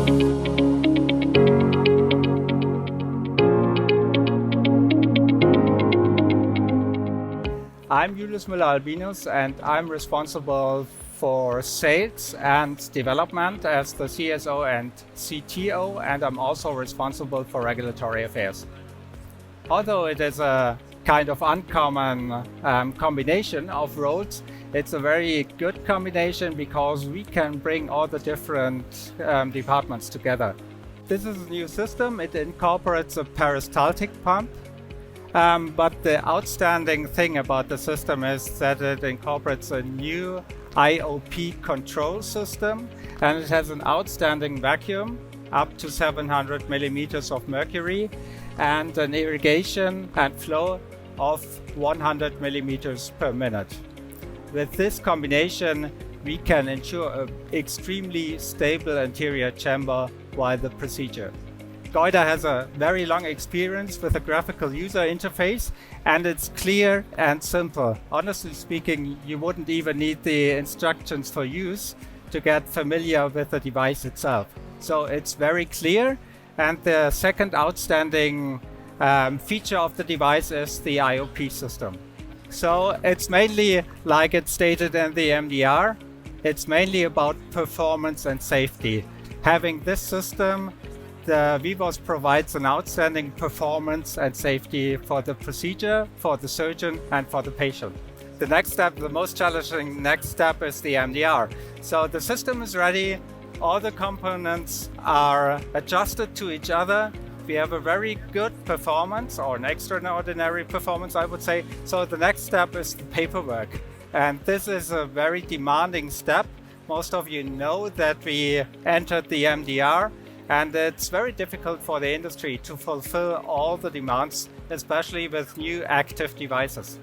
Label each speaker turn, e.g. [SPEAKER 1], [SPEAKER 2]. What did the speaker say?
[SPEAKER 1] I'm Julius Müller-Albinus, and I'm responsible for sales and development as the CSO and CTO, and I'm also responsible for regulatory affairs. Although it is a kind of uncommon combination of roles, it's a very good combination because we can bring all the different departments together. This is a new system. It incorporates a peristaltic pump. But the outstanding thing about the system is that it incorporates a new IOP control system, and it has an outstanding vacuum up to 700 millimeters of mercury and an irrigation and flow of 100 millimeters per minute. With this combination, we can ensure an extremely stable anterior chamber while the procedure. Geuder has a very long experience with a graphical user interface, and it's clear and simple. Honestly speaking, you wouldn't even need the instructions for use to get familiar with the device itself. So it's very clear, and the second outstanding feature of the device is the IOP system. So it's mainly, like it's stated in the MDR, it's mainly about performance and safety. Having this system, the Vivos provides an outstanding performance and safety for the procedure, for the surgeon, and for the patient. The next step, the most challenging next step, is the MDR. So the system is ready, all the components are adjusted to each other. We have a very good performance, or an extraordinary performance, I would say. So the next step is the paperwork. And this is a very demanding step. Most of you know that we entered the MDR, and it's very difficult for the industry to fulfill all the demands, especially with new active devices.